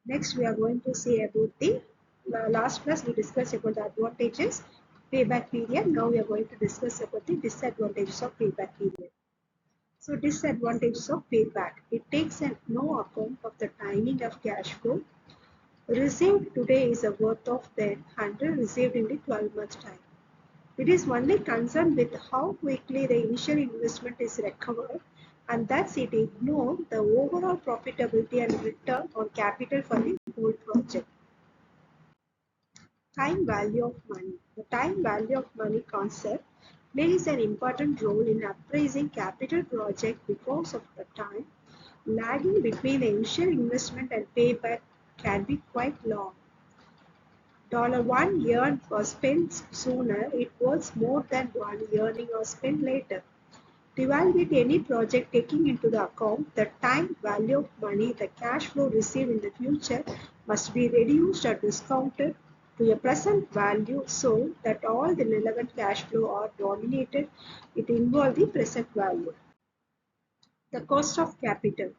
Next, we are going to see about the last class we discussed about the advantages, payback period. Now we are going to discuss about the disadvantages of payback period. So disadvantages of payback. It takes no account of the timing of cash flow. Received today is a worth of then 100 received in the 12 months time. It is only concerned with how quickly the initial investment is recovered, and thus it ignores the overall profitability and return on capital for the whole project. Time value of money. The time value of money concept plays an important role in appraising capital project because of the time lagging between the initial investment and payback can be quite long. $1 was spent sooner, it was more than one earning or spent later. To evaluate any project taking into the account the time value of money, the cash flow received in the future must be reduced or discounted to a present value so that all the relevant cash flow are dominated. It involves the present value. The cost of capital.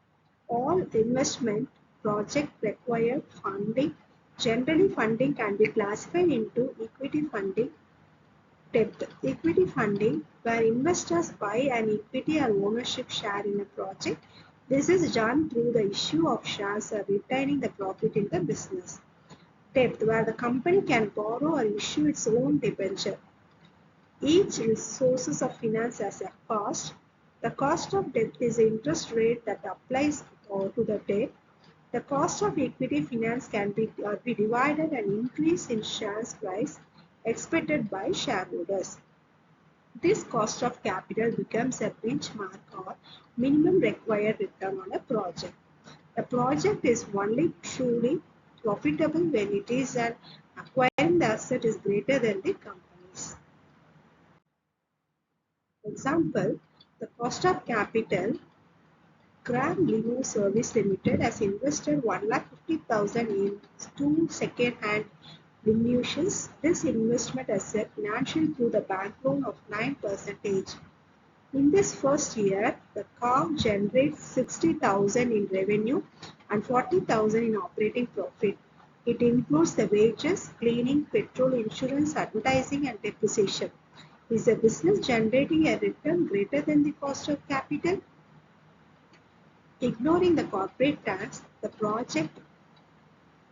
All investment projects require funding. Generally, funding can be classified into equity funding, Dept. Equity funding, where investors buy an equity or ownership share in a project. This is done through the issue of shares or retaining the profit in the business. Debt, where the company can borrow or issue its own debenture. Each sources of finance has a cost. The cost of debt is the interest rate that applies to the debt. The cost of equity finance can be divided and increase in shares price expected by shareholders. This cost of capital becomes a benchmark or minimum required return on a project. A project is only truly profitable when it is an acquiring the asset is greater than the company's. Example, the cost of capital. Grab Limo Service Limited has invested 1,50,000 in two second-hand limousines. This investment has a financial through the bank loan of 9%. In this first year, the car generates 60,000 in revenue and 40,000 in operating profit. It includes the wages, cleaning, petrol, insurance, advertising, and depreciation. Is the business generating a return greater than the cost of capital? Ignoring the corporate tax, the project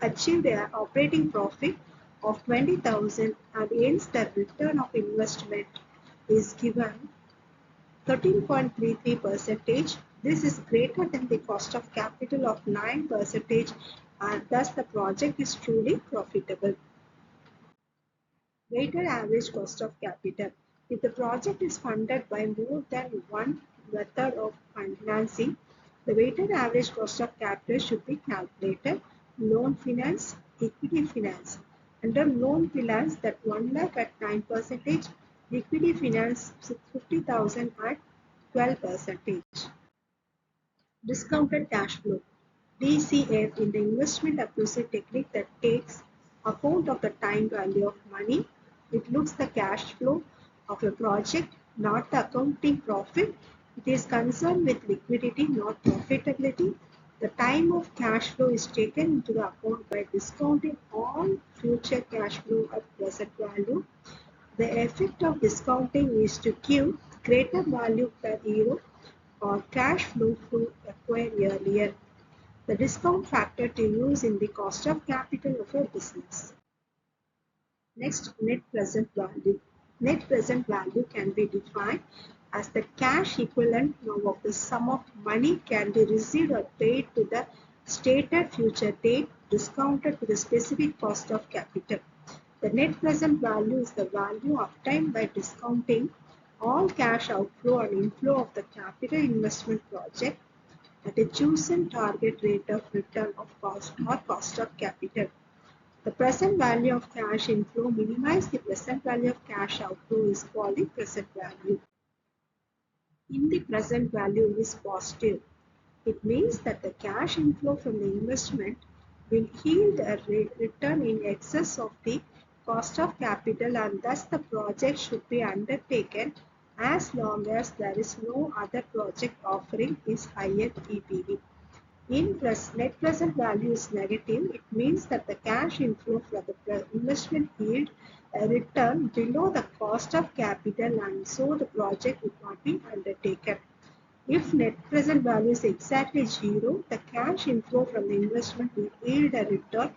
achieved an operating profit of 20,000 and hence the return of investment is given 13.33%. This is greater than the cost of capital of 9% and thus the project is truly profitable. Weighted average cost of capital. If the project is funded by more than one method of financing, the weighted average cost of capital should be calculated. Loan finance, equity finance. Under loan finance, that 1 lakh at 9%, equity finance 50,000 at 12%. Discounted cash flow. DCF in the investment appraisal technique that takes account of the time value of money. It looks the cash flow of a project, not the accounting profit. It is concerned with liquidity, not profitability. The time of cash flow is taken into the account by discounting all future cash flow at present value. The effect of discounting is to give greater value per euro or cash flow acquired earlier. The discount factor to use in the cost of capital of a business. Next, net present value. Net present value can be defined as the cash equivalent of the sum of money can be received or paid to the stated future date discounted to the specific cost of capital. The net present value is the value obtained by discounting all cash outflow and inflow of the capital investment project at a chosen target rate of return of cost or cost of capital. The present value of cash inflow minimizes the present value of cash outflow is called the present value. If the present value is positive, it means that the cash inflow from the investment will yield a return in excess of the cost of capital and thus the project should be undertaken as long as there is no other project offering this higher EPV. Net present value is negative, it means that the cash inflow from the investment yield a return below the cost of capital and so the project would not be undertaken. If net present value is exactly zero, the cash inflow from the investment will yield a return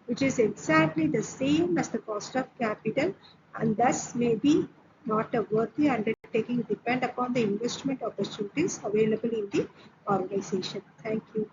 which is exactly the same as the cost of capital and thus may be not a worthy undertaking depend upon the investment opportunities available in the organization. Thank you.